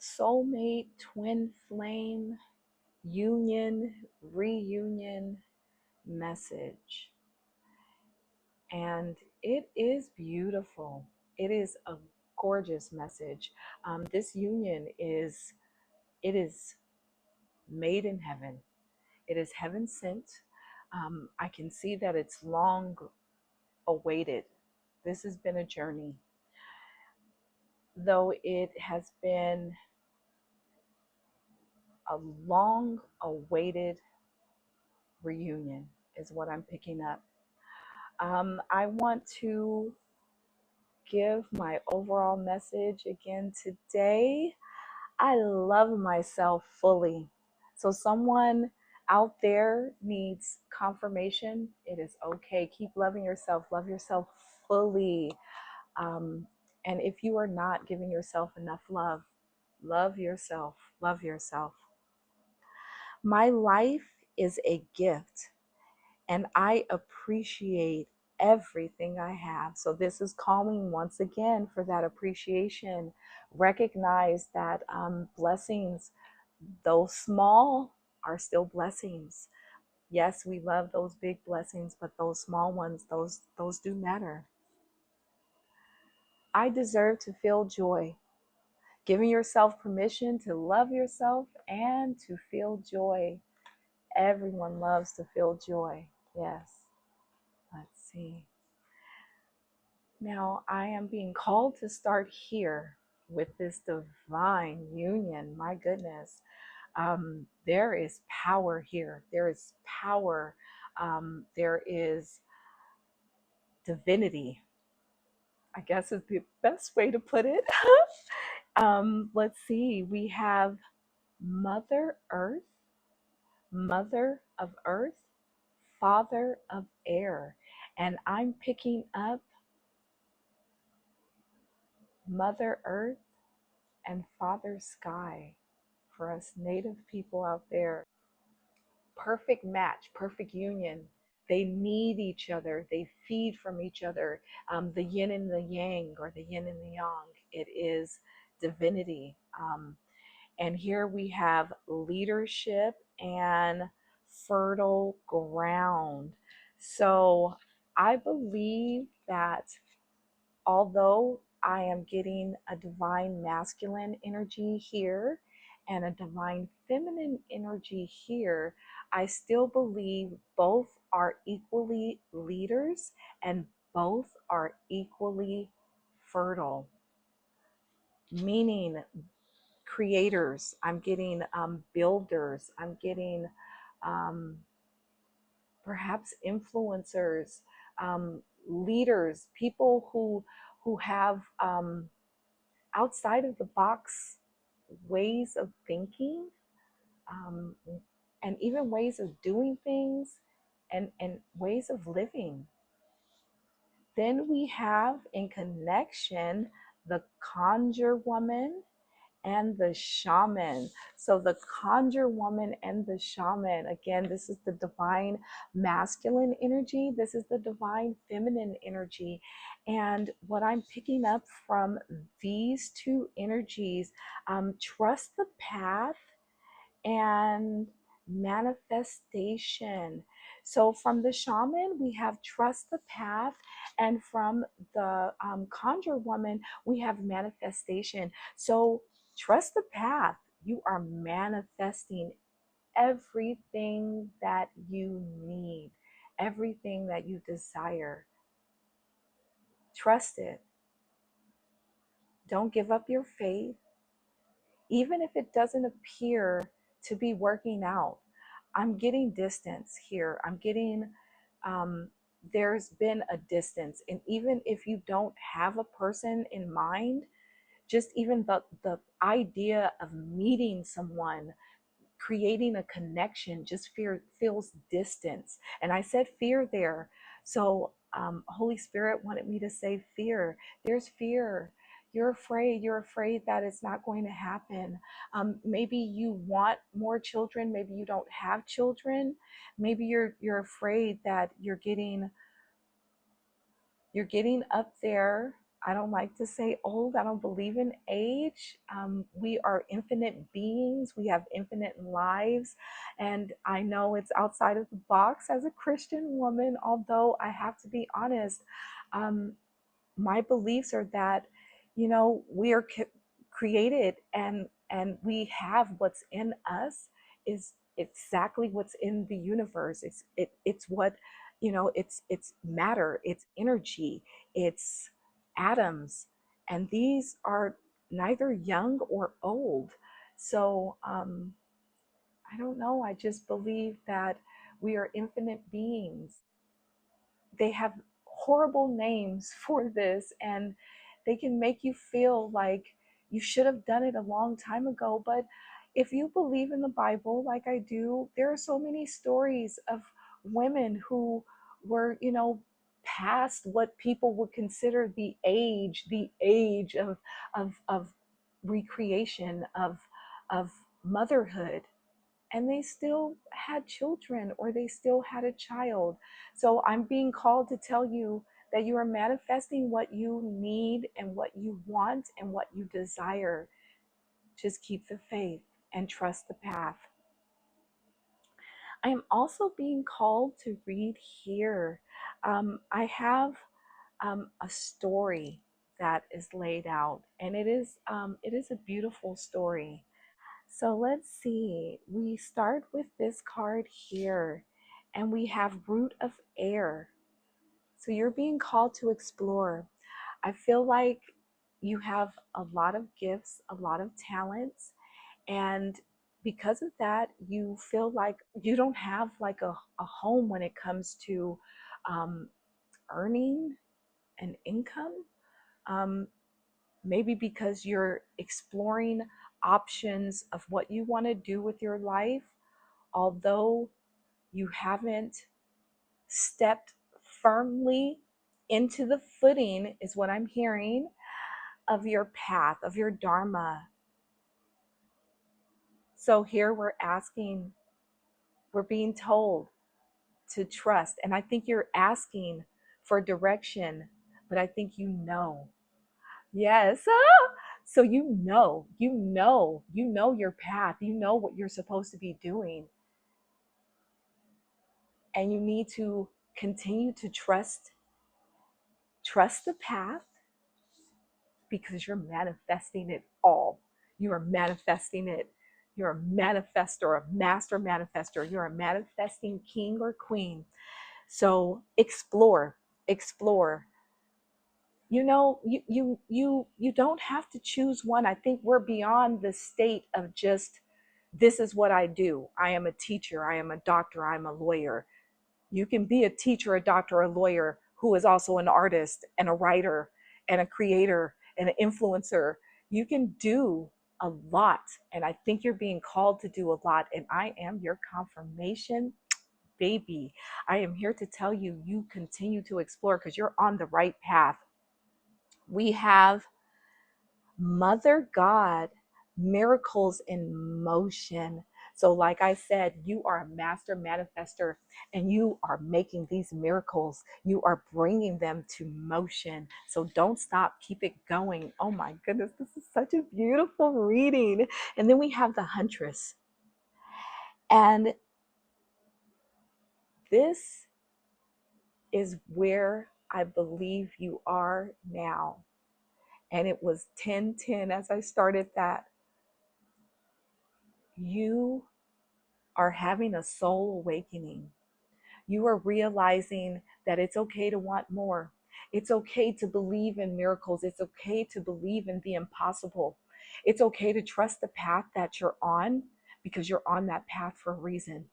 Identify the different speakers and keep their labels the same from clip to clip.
Speaker 1: soulmate, twin flame, union, reunion message. And it is beautiful. It is a gorgeous message. This union is made in heaven. It is heaven sent. I can see that it's long awaited. This has been a journey, though it has been a long awaited reunion, is what I'm picking up. I want to give my overall message again today. I love myself fully. So, someone out there needs confirmation. It is okay. Keep loving yourself. Love yourself fully. Um, and if you are not giving yourself enough love, love yourself. Love yourself. My life is a gift, and I appreciate everything I have. So, this is calling once again for that appreciation. Recognize that blessings, though small, are still blessings. Yes, we love those big blessings, but those small ones, those do matter. I deserve to feel joy. Giving yourself permission to love yourself and to feel joy. Everyone loves to feel joy. Yes. Let's see. Now I am being called to start here with this divine union. My goodness. There is power here. There is power. There is divinity, I guess is the best way to put it. Let's see. We have Mother Earth, Mother of Earth, Father of Air. And I'm picking up Mother Earth and Father Sky for us Native people out there. Perfect match, perfect union. They need each other. They feed from each other. The yin and the yang, or the yin and the yang. It is divinity. And here we have leadership and fertile ground. So I believe that although I am getting a divine masculine energy here and a divine feminine energy here, I still believe both are equally leaders and both are equally fertile, meaning creators. I'm getting builders. I'm getting um, perhaps influencers, leaders, people who have outside of the box ways of thinking, um, and even ways of doing things, and ways of living. Then we have in connection the conjure woman and the shaman. So the conjure woman and the shaman, again, this is the divine masculine energy. This is the divine feminine energy. And what I'm picking up from these two energies, trust the path and manifestation. So from the shaman, we have trust the path, and from the conjure woman, we have manifestation. So trust the path. You are manifesting everything that you need, everything that you desire. Trust it. Don't give up your faith, even if it doesn't appear to be working out. I'm getting distance here. I'm getting, um, there's been a distance. And even if you don't have a person in mind, just even the idea of meeting someone, creating a connection, just feels distance. And I said fear there. So Holy Spirit wanted me to say fear. There's fear. You're afraid. You're afraid that it's not going to happen. Maybe you want more children. Maybe you don't have children. Maybe you're afraid that you're getting up there. I don't like to say old. I don't believe in age. We are infinite beings. We have infinite lives. And I know it's outside of the box as a Christian woman, although I have to be honest. Um, my beliefs are that, we are created, and we have what's in us is exactly what's in the universe. It's what, it's matter, it's energy, it's atoms, and these are neither young or old. So I don't know, I just believe that we are infinite beings. They have horrible names for this, and they can make you feel like you should have done it a long time ago. But if you believe in the Bible like I do, there are so many stories of women who were, past what people would consider the age of recreation, of motherhood, and they still had children, or they still had a child. So I'm being called to tell you that you are manifesting what you need and what you want and what you desire. Just keep the faith and trust the path. I am also being called to read here. I have a story that is laid out, and it is a beautiful story. So let's see. We start with this card here, and we have root of air. So you're being called to explore. I feel like you have a lot of gifts, a lot of talents, and because of that, you feel like you don't have like a home when it comes to um, earning an income. Um, Maybe because you're exploring options of what you want to do with your life, although you haven't stepped firmly into the footing, is what I'm hearing, of your path, of your dharma. So here we're being told to trust. And I think you're asking for direction, but I think you know. Yes. So you know your path, you know what you're supposed to be doing. And you need to continue to trust the path, because you're manifesting it all. You are manifesting it. You're a manifestor, a master manifestor. You're a manifesting king or queen. So explore. You don't have to choose one. I think we're beyond the state of just, this is what I do. I am a teacher, I am a doctor, I'm a lawyer. You can be a teacher, a doctor, a lawyer who is also an artist and a writer and a creator and an influencer. You can do a lot, and I think you're being called to do a lot, and I am your confirmation, baby. I am here to tell you, you continue to explore, because you're on the right path. We have Mother God, miracles in motion. So, like I said, you are a master manifester, and you are making these miracles. You are bringing them to motion. So, don't stop, keep it going. Oh my goodness, this is such a beautiful reading. And then we have the Huntress. And this is where I believe you are now. And it was 10:10 as I started that. You are having a soul awakening. You are realizing that it's okay to want more. It's okay to believe in miracles. It's okay to believe in the impossible. It's okay to trust the path that you're on, because you're on that path for a reason.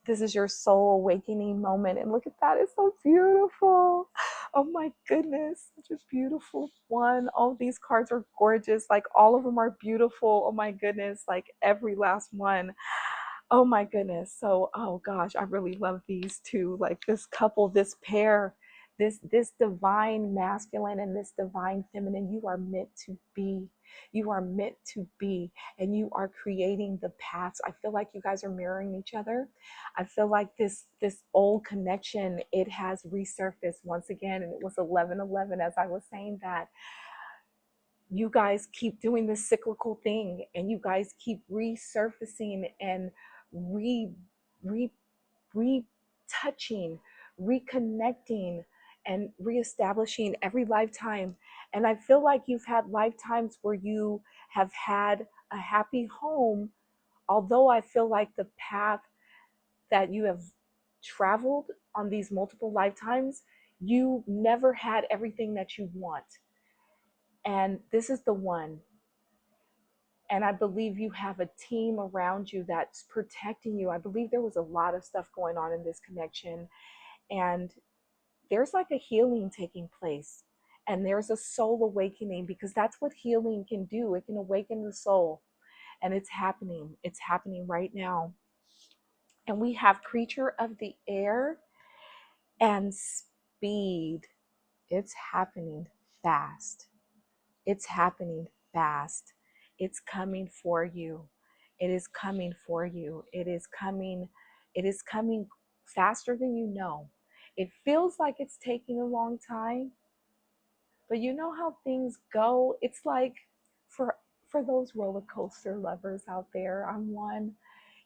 Speaker 1: This is your soul awakening moment. And look at that. It's so beautiful. Oh my goodness. Such a beautiful one. All these cards are gorgeous. Like, all of them are beautiful. Oh my goodness. Like, every last one. Oh my goodness. So, oh gosh, I really love these two. Like, this couple, this pair, this divine masculine and this divine feminine, you are meant to be. You are meant to be, and you are creating the paths. I feel like you guys are mirroring each other. I feel like this old connection, it has resurfaced once again, and it was 11:11 as I was saying that. You guys keep doing this cyclical thing, and you guys keep resurfacing and re re retouching, reconnecting, and reestablishing every lifetime. And I feel like you've had lifetimes where you have had a happy home, although I feel like the path that you have traveled on these multiple lifetimes, you never had everything that you want. And this is the one. And I believe you have a team around you that's protecting you. I believe there was a lot of stuff going on in this connection, and there's like a healing taking place, and there's a soul awakening, because that's what healing can do. It can awaken the soul, and it's happening. It's happening right now. And we have creature of the air and speed. It's happening fast. It's happening fast. It's coming for you. It is coming for you. It is coming faster than you know. It feels like it's taking a long time, but you know how things go. It's like for for those roller coaster lovers out there, I'm one.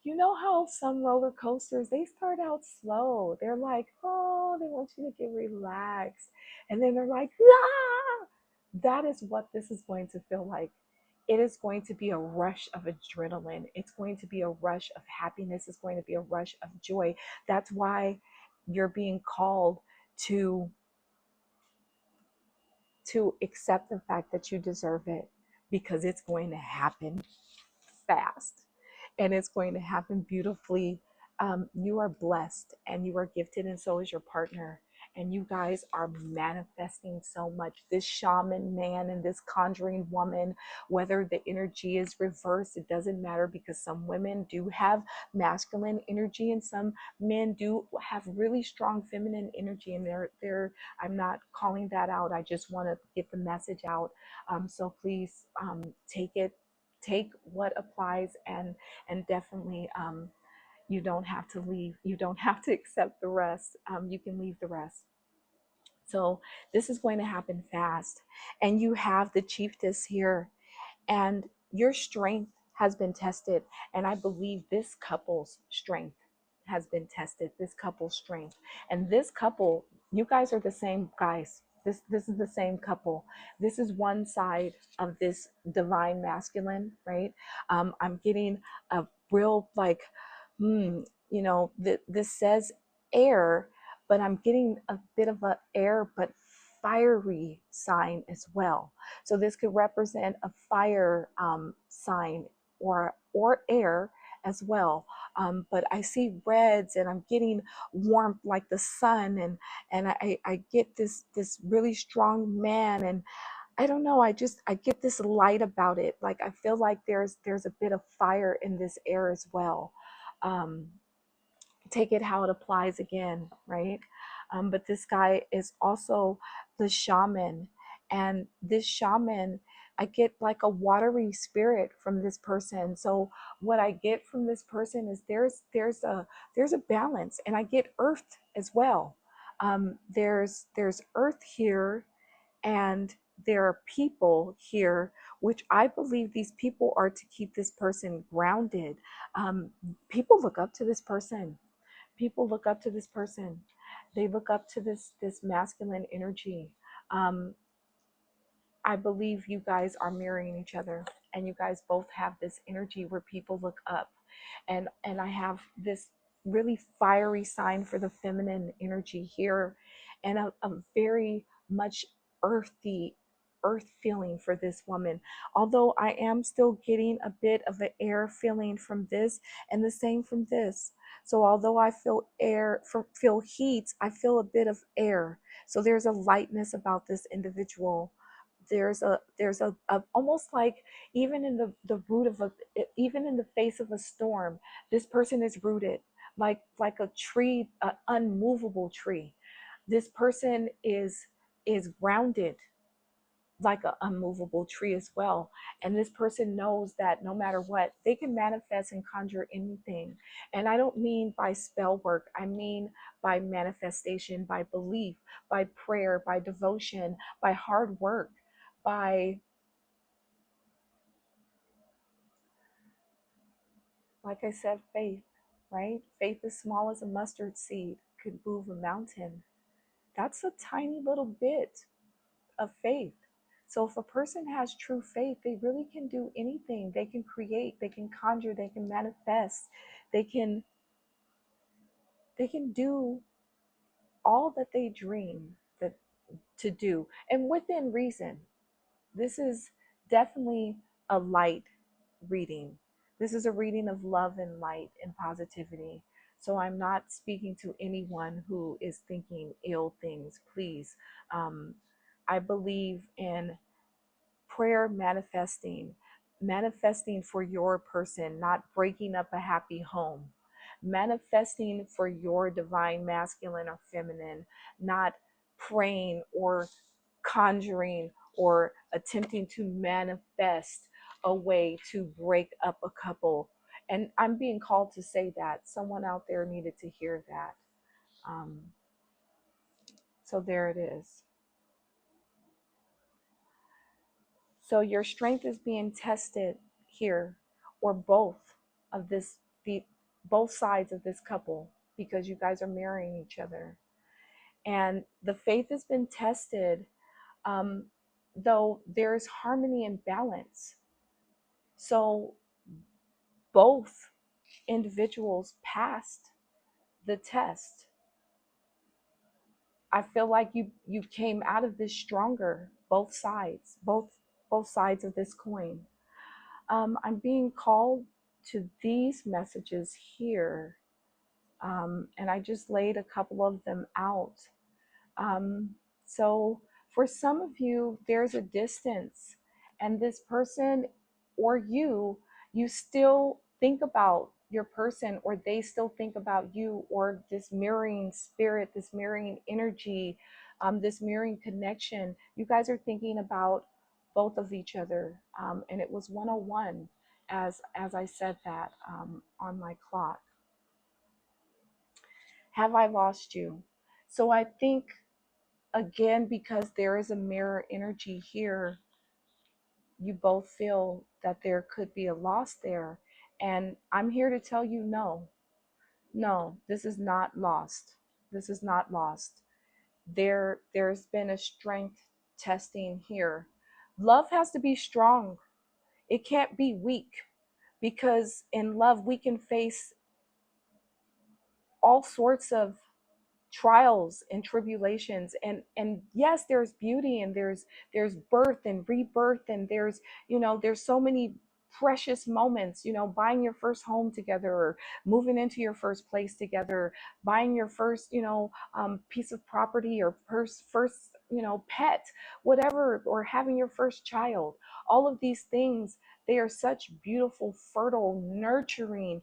Speaker 1: You know how some roller coasters, they start out slow. They're like, oh, they want you to get relaxed. And then they're like, ah! That is what this is going to feel like. It is going to be a rush of adrenaline. It's going to be a rush of happiness. It's going to be a rush of joy. That's why you're being called to accept the fact that you deserve it, because it's going to happen fast, and it's going to happen beautifully. You are blessed and you are gifted, and so is your partner. And you guys are manifesting so much. This shaman man and this conjuring woman, whether the energy is reversed, it doesn't matter, because some women do have masculine energy and some men do have really strong feminine energy. And I'm not calling that out. I just want to get the message out. So please take it, take what applies, and definitely you don't have to leave, you don't have to accept the rest. You can leave the rest. So this is going to happen fast. And you have the chiefess here, and your strength has been tested. And I believe this couple's strength has been tested, this couple's strength. And this couple, you guys are the same guys. This is the same couple. This is one side of this divine masculine, right? I'm getting a real like, this says air, but I'm getting a bit of a air but fiery sign as well. So this could represent a fire sign, or air as well. But I see reds, and I'm getting warmth like the sun, and I get this really strong man, and I don't know, I get this light about it. Like I feel like there's a bit of fire in this air as well. Um, Take it how it applies again, right? But this guy is also the shaman, and this shaman, I get like a watery spirit from this person. So what I get from this person is there's a balance, and I get earth as well. There's earth here, and there are people here, which I believe these people are to keep this person grounded. People look up to this person. People look up to this person. They look up to this masculine energy. um, I believe you guys are mirroring each other, and you guys both have this energy where people look up. And I have this really fiery sign for the feminine energy here, and a very much earthy earth feeling for this woman. Although I am still getting a bit of an air feeling from this, and the same from this. So although I feel air, feel heat, I feel a bit of air. So there's a lightness about this individual. There's a almost like, even in the root of a, even in the face of a storm, this person is rooted like a tree, an unmovable tree. This person is grounded. like an unmovable tree as well. And this person knows that no matter what, they can manifest and conjure anything. And I don't mean by spell work, I mean by manifestation, by belief, by prayer, by devotion, by hard work, by, like I said, faith, right? Faith as small as a mustard seed could move a mountain. That's a tiny little bit of faith. So if a person has true faith, they really can do anything. They can create, they can conjure, they can manifest, they can they can do all that they dream that to do, and within reason. This is definitely a light reading. This is a reading of love and light and positivity. So I'm not speaking to anyone who is thinking ill things, please. Um, I believe in prayer manifesting for your person, not breaking up a happy home, manifesting for your divine masculine or feminine, not praying or conjuring or attempting to manifest a way to break up a couple. And I'm being called to say that someone out there needed to hear that. um, so there it is. So your strength is being tested here, or both of this, the both sides of this couple, because you guys are marrying each other, and the faith has been tested. Um, though there's harmony and balance, so both individuals passed the test. I feel like you came out of this stronger, both sides of this coin. I'm being called to these messages here, and I just laid a couple of them out. Um, so for some of you, there's a distance, and this person or you still think about your person, or they still think about you, or this mirroring spirit, this mirroring energy, this mirroring connection. You guys are thinking about both of each other, and it was 101 as I said that on my clock. Have I lost you? So I think, again, because there is a mirror energy here, you both feel that there could be a loss there. And I'm here to tell you, no, no, this is not lost. This is not lost. There's been a strength testing here. Love has to be strong. It can't be weak, because in love we can face all sorts of trials and tribulations, and yes, there's beauty, and there's birth and rebirth, and there's, there's so many precious moments, buying your first home together, or moving into your first place together, buying your first, piece of property, or first, pet, whatever, or having your first child. All of these things, they are such beautiful, fertile, nurturing,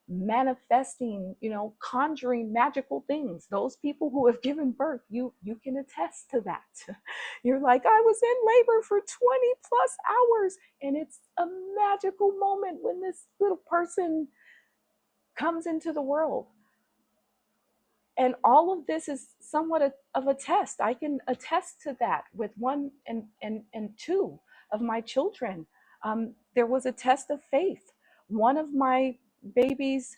Speaker 1: manifesting, conjuring magical things. Those people who have given birth, you can attest to that. You're like, I was in labor for 20 plus hours, and it's a magical moment when this little person comes into the world. And all of this is somewhat of a test. I can attest to that with one and two of my children. There was a test of faith. One of my babies,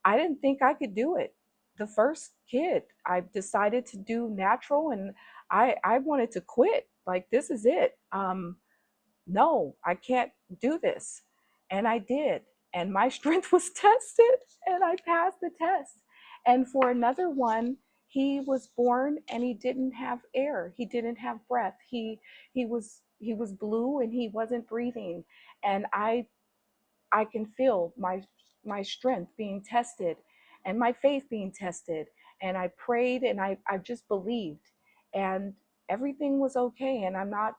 Speaker 1: I didn't think I could do it. The first kid, I decided to do natural, and I wanted to quit. Like, this is it. No, I can't do this. And I did. And my strength was tested, and I passed the test. And for another one, he was born and he didn't have air. He didn't have breath. He was blue, and he wasn't breathing. And I can feel my strength being tested, and my faith being tested. And I prayed, and I just believed, and everything was okay. And I'm not,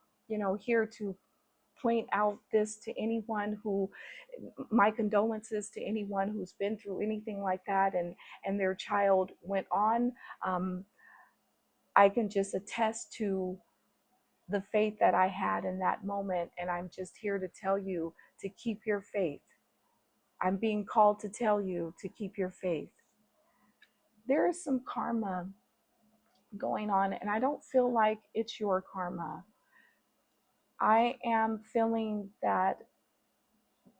Speaker 1: here to point out this to anyone who, my condolences to anyone who's been through anything like that, and their child went on. um, I can just attest to the faith that I had in that moment. And I'm just here to tell you to keep your faith. I'm being called to tell you to keep your faith. There is some karma going on, and I don't feel like it's your karma. I am feeling that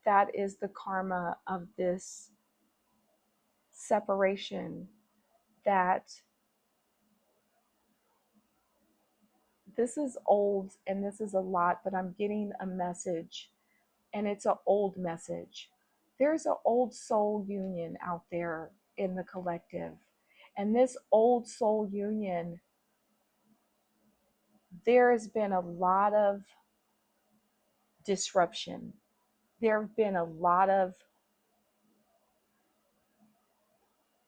Speaker 1: that is the karma of this separation, that this is old and this is a lot, but I'm getting a message, and it's an old message. There's an old soul union out there in the collective. And this old soul union, there has been a lot of disruption. There have been a lot of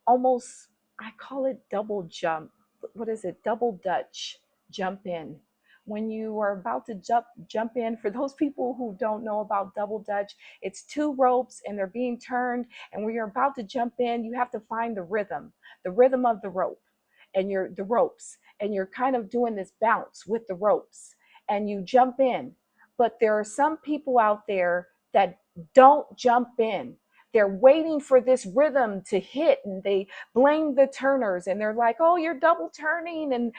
Speaker 1: almost, I call it double jump. What is it? Double Dutch jump in. When you are about to jump in, for those people who don't know about double Dutch, it's two ropes and they're being turned. And when you're about to jump in, you have to find the rhythm of the rope and the ropes. And you're kind of doing this bounce with the ropes and you jump in. But there are some people out there that don't jump in. They're waiting for this rhythm to hit, and they blame the turners, and they're like, oh, you're double turning, and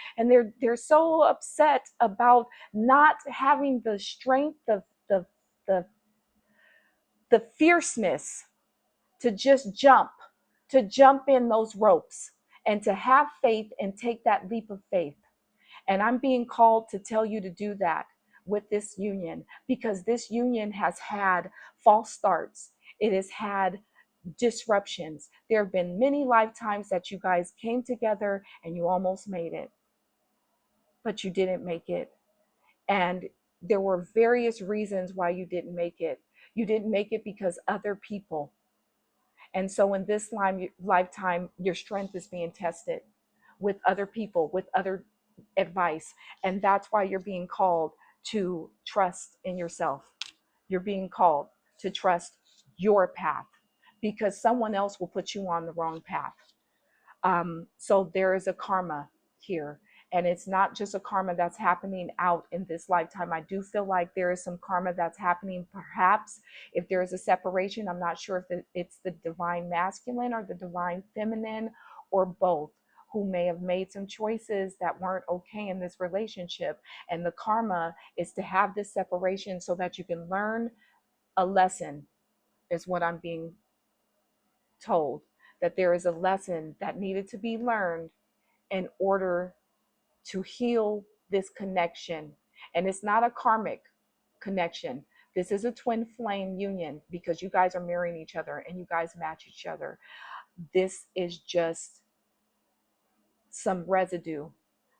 Speaker 1: they're so upset about not having the strength, the the fierceness to just jump in those ropes and to have faith and take that leap of faith. And I'm being called to tell you to do that with this union, because this union has had false starts. It has had disruptions. There have been many lifetimes that you guys came together and you almost made it, but you didn't make it. And there were various reasons why you didn't make it. You didn't make it because other people. And so in this lifetime, your strength is being tested with other people, with other advice. And that's why you're being called to trust in yourself. You're being called to trust your path, because someone else will put you on the wrong path. So there is a karma here. And it's not just a karma that's happening out in this lifetime. I do feel like there is some karma that's happening. Perhaps if there is a separation, I'm not sure if it's the divine masculine or the divine feminine or both, who may have made some choices that weren't okay in this relationship. And the karma is to have this separation so that you can learn a lesson, is what I'm being told. That there is a lesson that needed to be learned in order to heal this connection. And it's not a karmic connection. This is a twin flame union, because you guys are marrying each other and you guys match each other. This is just some residue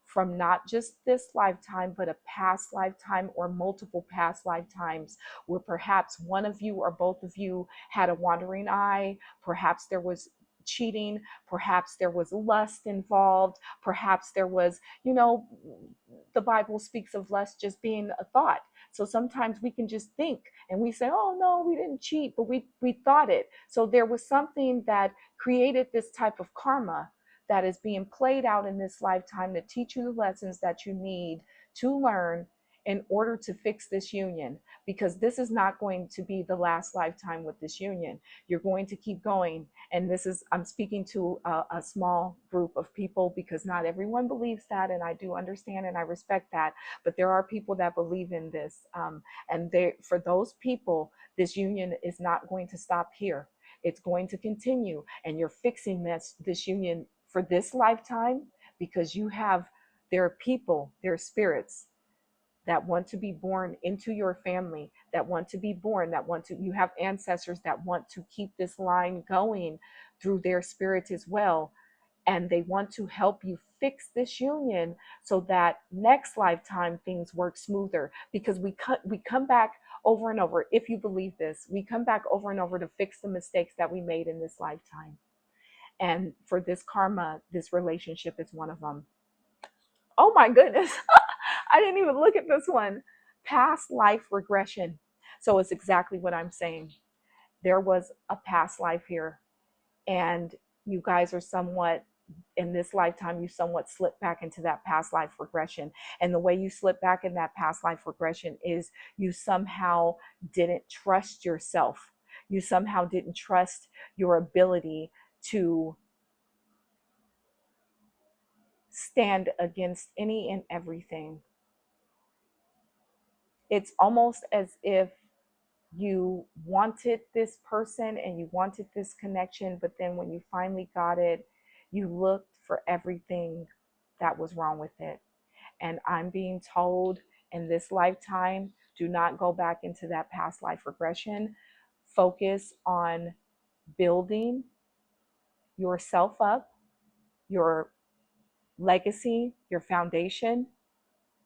Speaker 1: from not just this lifetime, but a past lifetime or multiple past lifetimes, where perhaps one of you or both of you had a wandering eye. Perhaps there was cheating, perhaps there was lust involved, perhaps there was, the Bible speaks of lust just being a thought. So sometimes we can just think and we say, oh no, we didn't cheat, but we thought it. So there was something that created this type of karma that is being played out in this lifetime to teach you the lessons that you need to learn in order to fix this union. Because this is not going to be the last lifetime with this union. You're going to keep going. And I'm speaking to a small group of people, because not everyone believes that. And I do understand and I respect that. But there are people that believe in this. For those people, this union is not going to stop here. It's going to continue. And you're fixing this union for this lifetime, because there are people, there are spirits that want to be born into your family, that want to be born, you have ancestors that want to keep this line going through their spirits as well. And they want to help you fix this union so that next lifetime things work smoother. Because we come back over and over. If you believe this, we come back over and over to fix the mistakes that we made in this lifetime. And for this karma, this relationship is one of them. Oh my goodness. I didn't even look at this one. Past life regression. So it's exactly what I'm saying. There was a past life here, and you guys are somewhat in this lifetime, you somewhat slip back into that past life regression. And the way you slip back in that past life regression is you somehow didn't trust yourself. You somehow didn't trust your ability to stand against any and everything. It's almost as if you wanted this person and you wanted this connection, but then when you finally got it, you looked for everything that was wrong with it. And I'm being told in this lifetime, do not go back into that past life regression. Focus on building yourself up, your legacy, your foundation.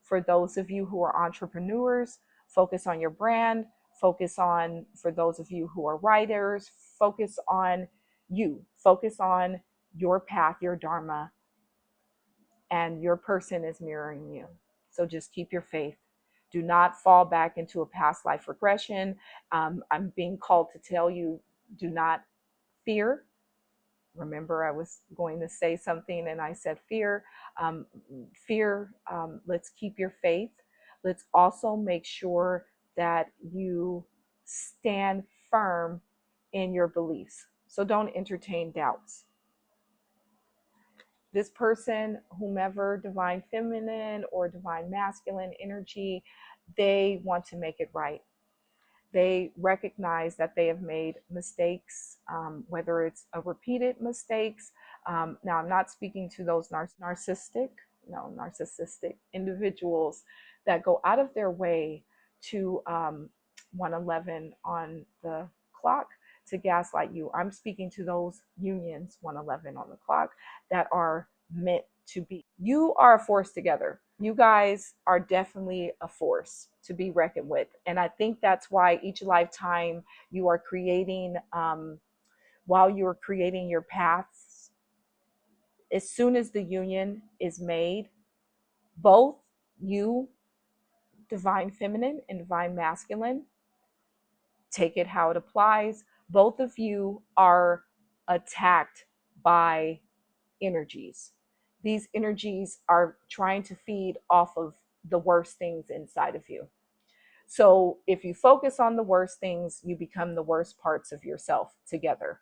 Speaker 1: For those of you who are entrepreneurs, focus on your brand. Focus on, for those of you who are writers, focus on you. Focus on your path, your dharma, and your person is mirroring you. So just keep your faith. Do not fall back into a past life regression. I'm being called to tell you, do not fear. Remember, I was going to say something and I said fear. Let's keep your faith. Let's also make sure that you stand firm in your beliefs. So don't entertain doubts. This person, whomever, divine feminine or divine masculine energy, they want to make it right. They recognize that they have made mistakes, whether it's a repeated mistakes. Now, I'm not speaking to those narcissistic individuals that go out of their way to 111 on the clock to gaslight you. I'm speaking to those unions, 111 on the clock, that are meant to be. You are a force together. You guys are definitely a force to be reckoned with. And I think that's why each lifetime you are creating, while you're creating your paths, as soon as the union is made, both you, divine feminine and divine masculine, take it how it applies. Both of you are attacked by energies. These energies are trying to feed off of the worst things inside of you. So if you focus on the worst things, you become the worst parts of yourself together.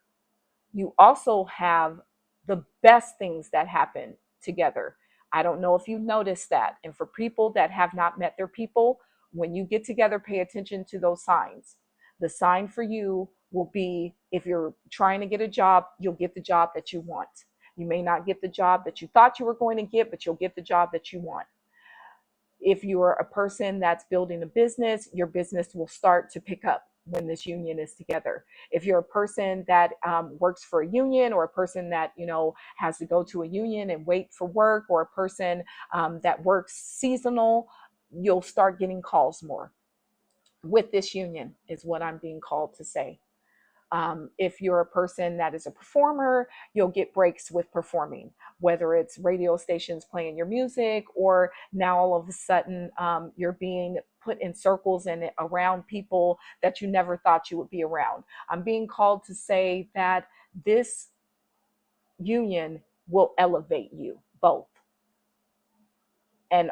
Speaker 1: You also have the best things that happen together. I don't know if you've noticed that. And for people that have not met their people, when you get together, pay attention to those signs. The sign for you will be, if you're trying to get a job, you'll get the job that you want. You may not get the job that you thought you were going to get, but you'll get the job that you want. If you are a person that's building a business, your business will start to pick up when this union is together. If you're a person that works for a union, or a person that has to go to a union and wait for work, or a person that works seasonal, you'll start getting calls more with this union, is what I'm being called to say. If you're a person that is a performer, you'll get breaks with performing, whether it's radio stations playing your music, or now all of a sudden you're being put in circles and around people that you never thought you would be around. I'm being called to say that this union will elevate you both. And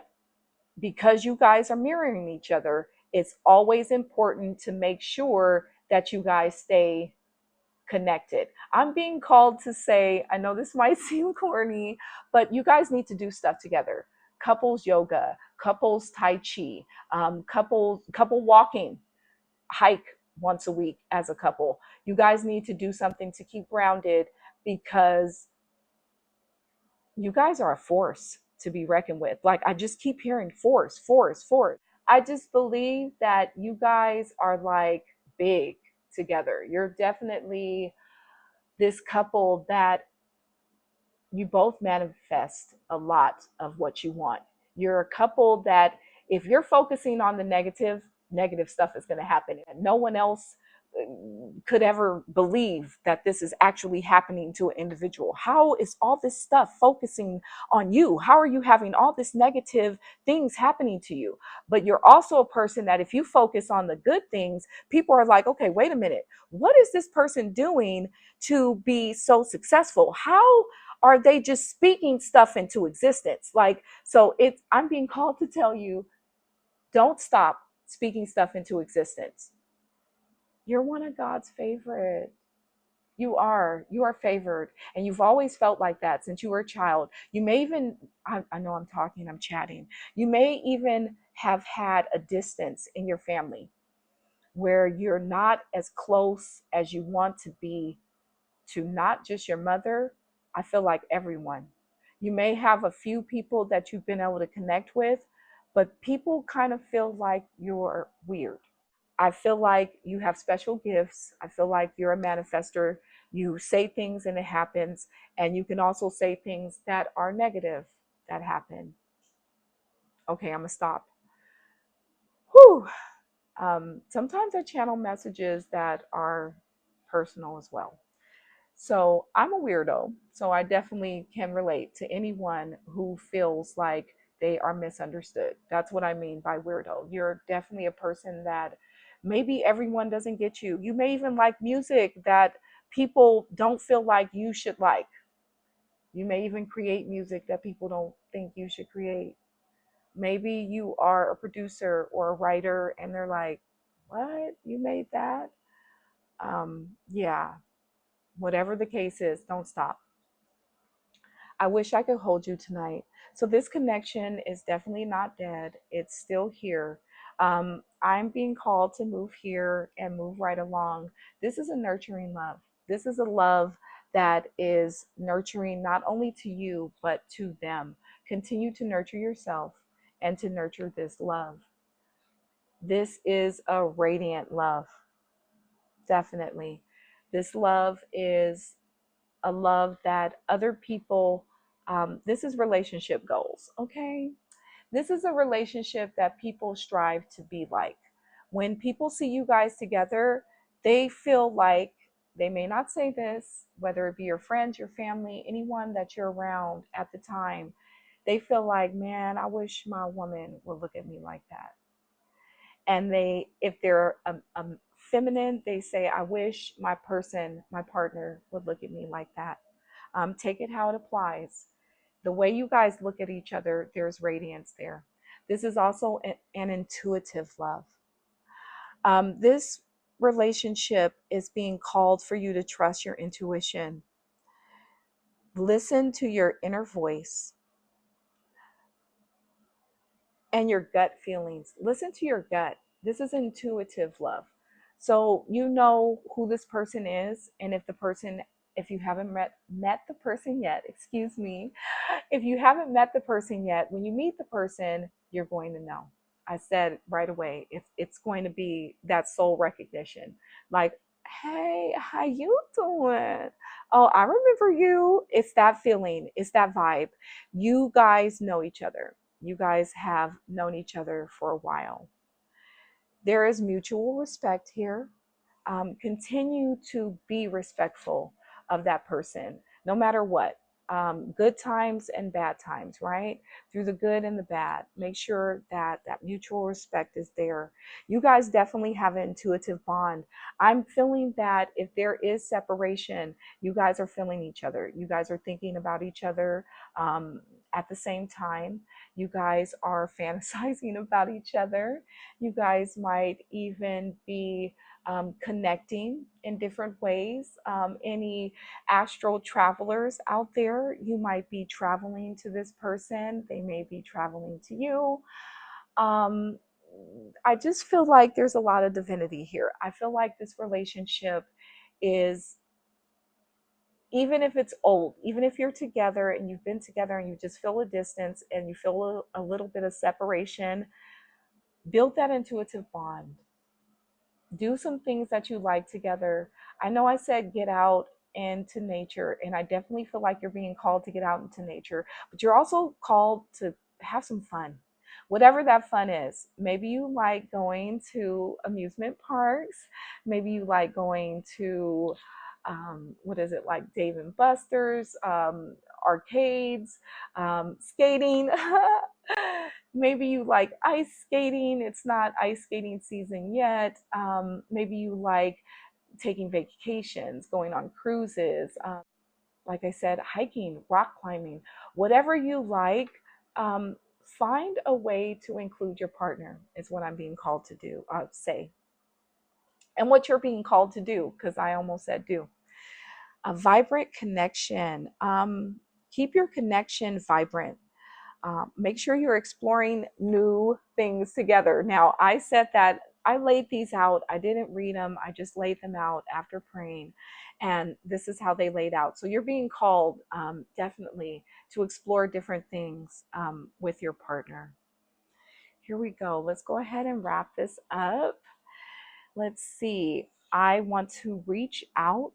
Speaker 1: because you guys are mirroring each other, it's always important to make sure that you guys stay connected. I'm being called to say, I know this might seem corny, but you guys need to do stuff together. Couples yoga, couples tai chi, couple walking, hike once a week as a couple. You guys need to do something to keep grounded, because you guys are a force to be reckoned with. Like, I just keep hearing force, force, force. I just believe that you guys are like big together. You're definitely this couple that you both manifest a lot of what you want. You're a couple that, if you're focusing on the negative stuff is going to happen. And no one else could ever believe that this is actually happening to an individual. How is all this stuff focusing on you? How are you having all this negative things happening to you? But you're also a person that, if you focus on the good things, people are like, okay, wait a minute. What is this person doing to be so successful? How are they just speaking stuff into existence? Like, so it's, I'm being called to tell you, don't stop speaking stuff into existence. You're one of God's favorite. You are favored, and you've always felt like that since you were a child. You may even, I know I'm talking, I'm chatting. You may even have had a distance in your family where you're not as close as you want to be to not just your mother, I feel like everyone. You may have a few people that you've been able to connect with, but people kind of feel like you're weird. I feel like you have special gifts. I feel like you're a manifester. You say things and it happens. And you can also say things that are negative that happen. Okay, I'm going to stop. Whew. Sometimes I channel messages that are personal as well. So I'm a weirdo. So I definitely can relate to anyone who feels like they are misunderstood. That's what I mean by weirdo. You're definitely a person that maybe everyone doesn't get you. You may even like music that people don't feel like you should like. You may even create music that people don't think you should create. Maybe you are a producer or a writer and they're like, what? You made that? Yeah, whatever the case is, don't stop. I wish I could hold you tonight. So this connection is definitely not dead. It's still here. I'm being called to move here and move right along. This is a nurturing love. This is a love that is nurturing not only to you, but to them. Continue to nurture yourself and to nurture this love. This is a radiant love, definitely. This love is a love that other people, this is relationship goals, okay? This is a relationship that people strive to be like. When people see you guys together, they feel like, they may not say this, whether it be your friends, your family, anyone that you're around at the time, they feel like, man, I wish my woman would look at me like that. And they, if they're feminine, they say, I wish my person, my partner would look at me like that. Take it how it applies. The way you guys look at each other, there's radiance there. This is also an intuitive love. This relationship is being called for you to trust your intuition. Listen to your inner voice and your gut feelings. Listen to your gut. This is intuitive love. So you know who this person is, and if the person, if you haven't met the person yet, excuse me, if you haven't met the person yet, when you meet the person, you're going to know. I said right away, it's going to be that soul recognition. Like, hey, how you doing? Oh, I remember you. It's that feeling. It's that vibe. You guys know each other. You guys have known each other for a while. There is mutual respect here. Continue to be respectful of that person, no matter what. Good times and bad times, right? Through the good and the bad. Make sure that that mutual respect is there. You guys definitely have an intuitive bond. I'm feeling that if there is separation, you guys are feeling each other. You guys are thinking about each other at the same time. You guys are fantasizing about each other. You guys might even be connecting in different ways. Any astral travelers out there, you might be traveling to this person, they may be traveling to you. Um, I just feel like there's a lot of divinity here. I feel like this relationship is, even if it's old, even if you're together and you've been together and you just feel a distance and you feel a little bit of separation, build that intuitive bond. Do some things that you like together. I know I said get out into nature, and I definitely feel like you're being called to get out into nature, but you're also called to have some fun. Whatever that fun is. Maybe you like going to amusement parks. Maybe you like going to, what is it, like Dave and Buster's, arcades, skating. Maybe you like ice skating. It's not ice skating season yet. Maybe you like taking vacations, going on cruises. Like I said, hiking, rock climbing, whatever you like. Um, find a way to include your partner, is what I'm being called to do, say, and what you're being called to do, because I almost said do. A vibrant connection. Keep your connection vibrant. Make sure you're exploring new things together. Now, I said that I laid these out. I didn't read them. I just laid them out after praying. And this is how they laid out. So you're being called definitely to explore different things with your partner. Here we go. Let's go ahead and wrap this up. Let's see. I want to reach out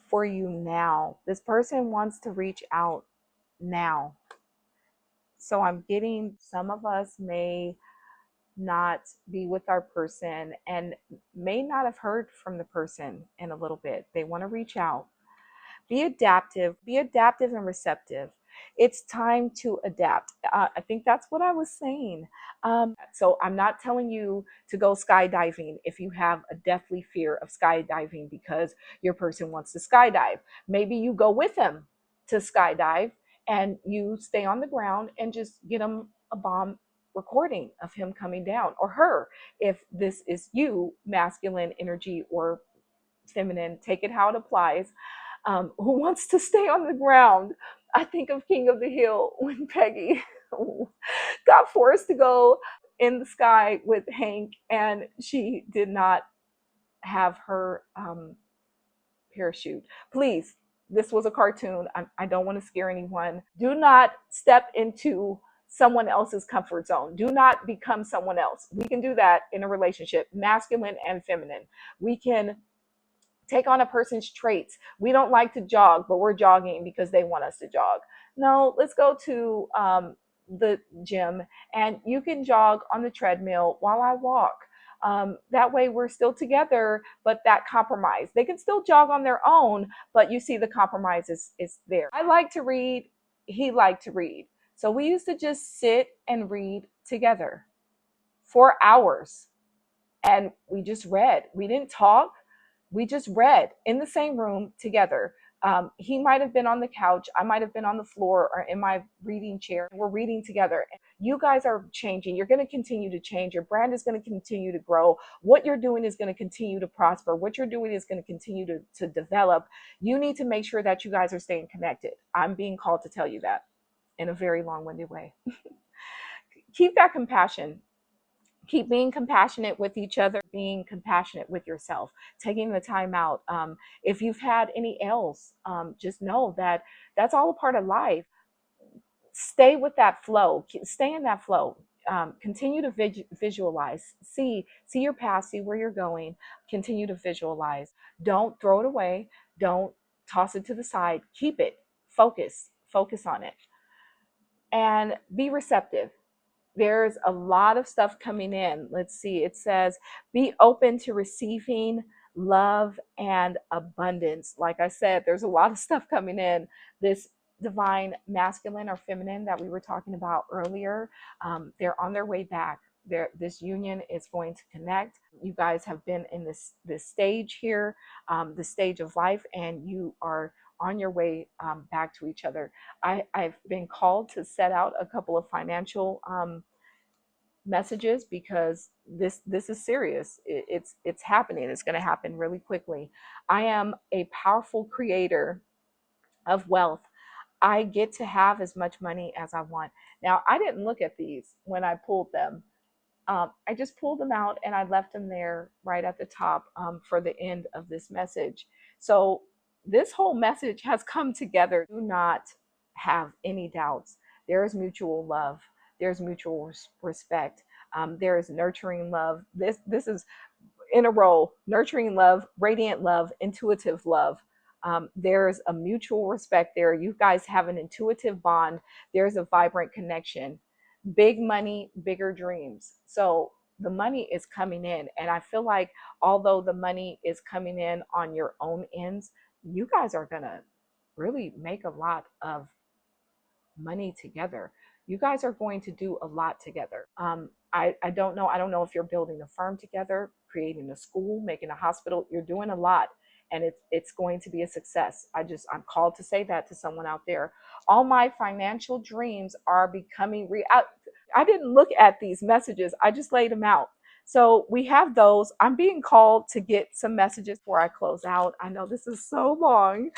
Speaker 1: for you now. This person wants to reach out now. So I'm getting, some of us may not be with our person and may not have heard from the person in a little bit. They want to reach out. Be adaptive and receptive. It's time to adapt. I think that's what I was saying. So I'm not telling you to go skydiving if you have a deathly fear of skydiving because your person wants to skydive. Maybe you go with them to skydive and you stay on the ground and just get them a bomb recording of him coming down, or her, if this is you, masculine energy or feminine, take it how it applies, who wants to stay on the ground. I think of King of the Hill when Peggy got forced to go in the sky with Hank and she did not have her parachute. Please, this was a cartoon. I don't want to scare anyone. Do not step into someone else's comfort zone. Do not become someone else. We can do that in a relationship, masculine and feminine. We can take on a person's traits. We don't like to jog, but we're jogging because they want us to jog. No, let's go to the gym and you can jog on the treadmill while I walk. That way we're still together, but that compromise. They can still jog on their own, but you see the compromise is there. I like to read. He liked to read. So we used to just sit and read together for hours. And we just read. We didn't talk. We just read in the same room together. He might have been on the couch. I might have been on the floor or in my reading chair. We're reading together. You guys are changing. You're going to continue to change. Your brand is going to continue to grow. What you're doing is going to continue to prosper. What you're doing is going to continue to develop. You need to make sure that you guys are staying connected. I'm being called to tell you that in a very long-winded way. Keep that compassion. Keep being compassionate with each other, being compassionate with yourself, taking the time out. If you've had any ills, just know that that's all a part of life. Stay with that flow, stay in that flow. Continue to visualize, see your past, see where you're going, continue to visualize. Don't throw it away. Don't toss it to the side. Keep it, focus on it, and be receptive. There's a lot of stuff coming in. Let's see. It says, be open to receiving love and abundance. Like I said, there's a lot of stuff coming in. This divine masculine or feminine that we were talking about earlier, they're on their way back. This union is going to connect. You guys have been in this stage here, the stage of life, and you are on your way back to each other. I've been called to set out a couple of financial messages because this is serious. It's happening. It's going to happen really quickly. I am a powerful creator of wealth. I get to have as much money as I want. Now, I didn't look at these when I pulled them. I just pulled them out and I left them there right at the top for the end of this message. So this whole message has come together. Do not have any doubts. There is mutual love. There's mutual respect. There is nurturing love. This is in a row: nurturing love, radiant love, intuitive love. There's a mutual respect there. You guys have an intuitive bond. There's a vibrant connection. Big money, bigger dreams. So the money is coming in. And I feel like although the money is coming in on your own ends, you guys are going to really make a lot of money together. You guys are going to do a lot together. I don't know. I don't know if you're building a firm together, creating a school, making a hospital. You're doing a lot. and it's going to be a success. I'm called to say that to someone out there. All my financial dreams are becoming real. I didn't look at these messages, I just laid them out. So we have those. I'm being called to get some messages before I close out. I know this is so long.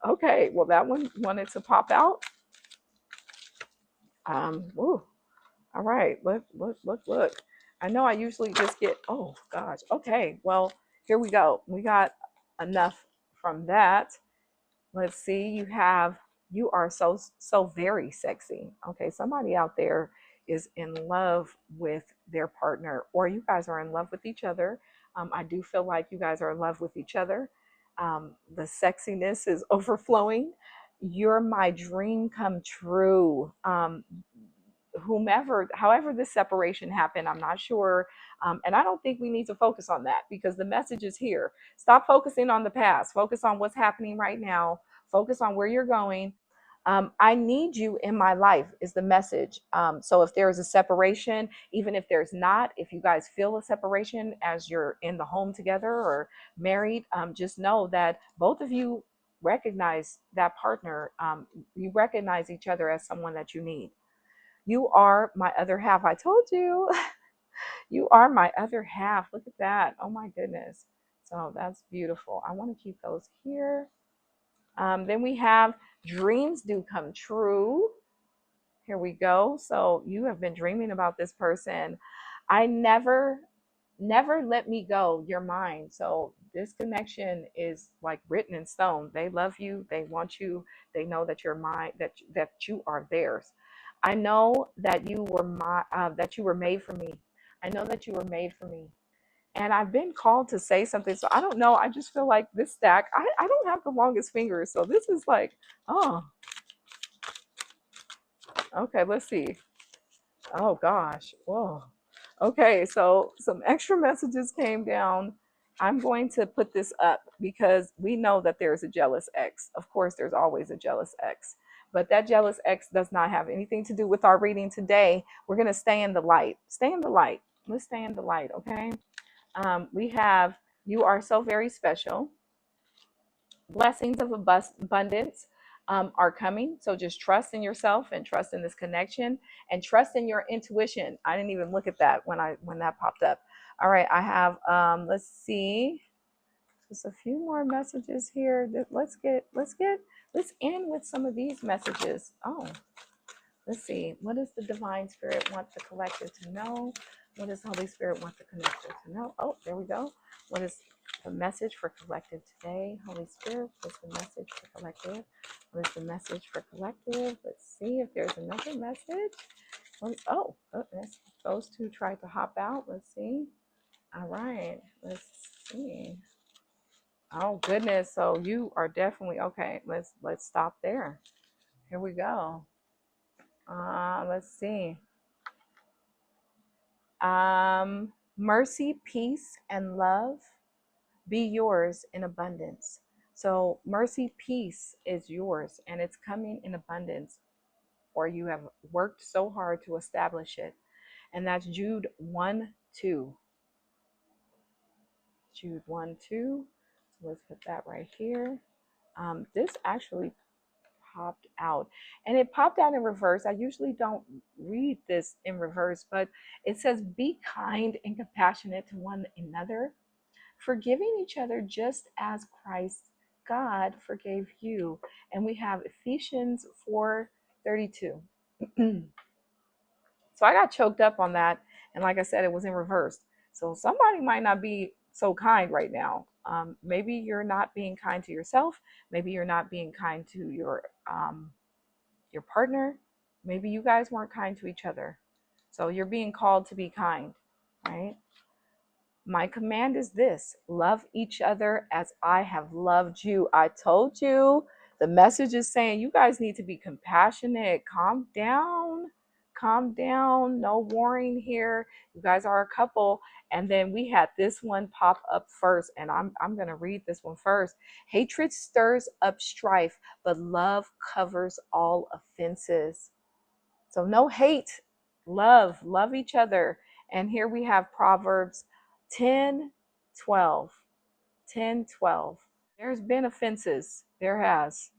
Speaker 1: Okay, well, that one wanted to pop out. Ooh, all right, look. I know I usually just get, oh gosh. Okay, well, here we go. We got enough from that. Let's see. You are so very sexy. Okay, somebody out there is in love with their partner, or you guys are in love with each other. I do feel like you guys are in love with each other. The sexiness is overflowing. You're my dream come true. Whomever, however this separation happened, I'm not sure. And I don't think we need to focus on that, because the message is here. Stop focusing on the past. Focus on what's happening right now. Focus on where you're going. I need you in my life is the message. So if there is a separation, even if there's not, if you guys feel a separation as you're in the home together or married, just know that both of you recognize that partner. You recognize each other as someone that you need. You are my other half. I told you. You are my other half. Look at that. Oh my goodness. So that's beautiful. I want to keep those here. Then we have dreams do come true. Here we go. So you have been dreaming about this person. I never let me go. You're mine. So this connection is like written in stone. They love you. They want you. They know that you're mine. That you are theirs. I know that that you were made for me. I know that you were made for me. And I've been called to say something. So I don't know. I just feel like this stack. I don't have the longest fingers. So this is like, oh, okay. Let's see. Oh gosh. Whoa. Okay, so some extra messages came down. I'm going to put this up because we know that there's a jealous ex. Of course, there's always a jealous ex. But that jealous ex does not have anything to do with our reading today. We're going to stay in the light. Stay in the light. Let's stay in the light, okay? We have, you are so very special. Blessings of abundance are coming. So just trust in yourself and trust in this connection and trust in your intuition. I didn't even look at that when that popped up. All right, I have let's see, just a few more messages here. Let's end with some of these messages. Oh, let's see. What does the divine spirit want the collective to know? What does Holy Spirit want the collective to know? Oh, there we go. What is the message for collective today? Holy Spirit, what's the message for collective? What is the message for collective? Let's see if there's another message. Those two tried to hop out. Let's see. All right. Let's see. Oh goodness. So you are definitely okay. Let's stop there. Here we go. Let's see. Mercy, peace, and love be yours in abundance. So mercy, peace is yours, and it's coming in abundance, or you have worked so hard to establish it. And that's Jude 1 2. Jude 1 2. So let's put that right here. This actually popped out, and it popped out in reverse. I usually don't read this in reverse, but it says, be kind and compassionate to one another, forgiving each other just as Christ, God, forgave you. And we have Ephesians 4:32. So I got choked up on that. And like I said, it was in reverse. So somebody might not be so kind right now. Maybe you're not being kind to yourself. Maybe you're not being kind to your partner. Maybe you guys weren't kind to each other. So you're being called to be kind, right? My command is this: love each other as I have loved you. I told you, the message is saying you guys need to be compassionate. Calm down. Calm down. No warring here. You guys are a couple. And then we had this one pop up first, and I'm going to read this one first. Hatred stirs up strife, but love covers all offenses. So no hate, love each other. And here we have Proverbs 10:12. 10, 12. There's been offenses. There has.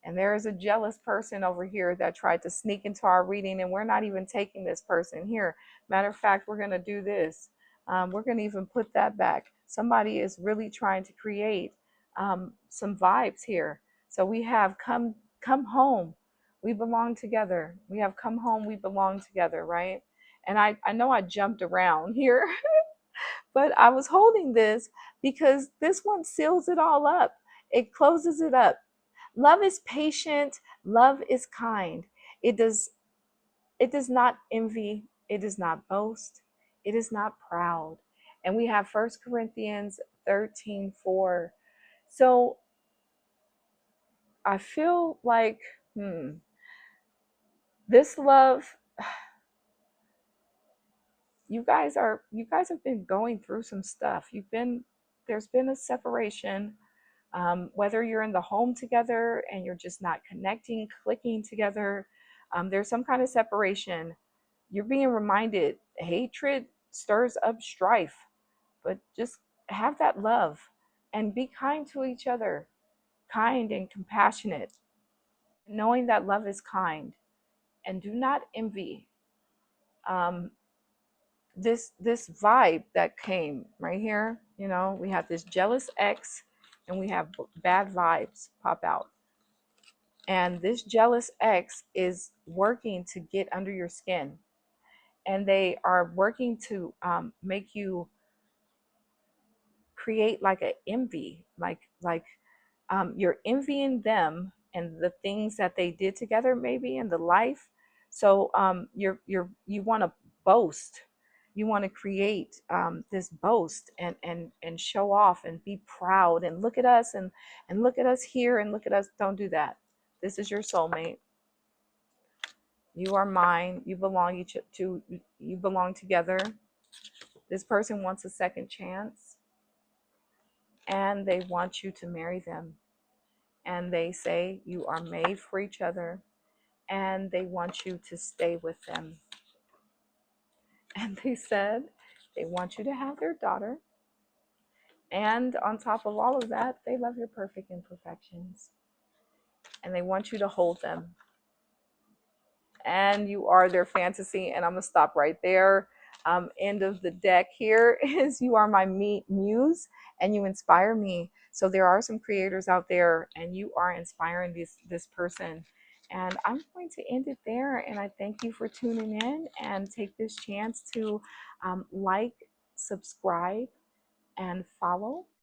Speaker 1: And there is a jealous person over here that tried to sneak into our reading, and we're not even taking this person here. Matter of fact, we're going to do this. We're going to even put that back. Somebody is really trying to create some vibes here. So we have come home. We belong together. We have come home. We belong together, right? And I know I jumped around here, but I was holding this because this one seals it all up. It closes it up. Love is patient, love is kind. It does it does not envy, it does not boast, it is not proud. And we have First Corinthians 13:4. So I feel like this love, you guys have been going through some stuff. There's been a separation. Whether you're in the home together and you're just not connecting, clicking together, there's some kind of separation. You're being reminded hatred stirs up strife, but just have that love and be kind to each other, kind and compassionate, knowing that love is kind, and do not envy. Um, this vibe that came right here, we have this jealous ex, and we have bad vibes pop out. And this jealous ex is working to get under your skin, and they are working to make you create like a envy, like you're envying them and the things that they did together, maybe in the life. So you want to boast, you want to create this boast and show off and be proud and look at us and look at us here and look at us. Don't do that. This is your soulmate. You are mine. You belong together. This person wants a second chance, and they want you to marry them. And they say you are made for each other, and they want you to stay with them. And they said they want you to have their daughter. And on top of all of that, they love your perfect imperfections. And they want you to hold them, and you are their fantasy. And I'm gonna stop right there. End of the deck here is you are my muse, and you inspire me. So there are some creators out there, and you are inspiring this person. And I'm going to end it there. And I thank you for tuning in, and take this chance to like, subscribe, and follow.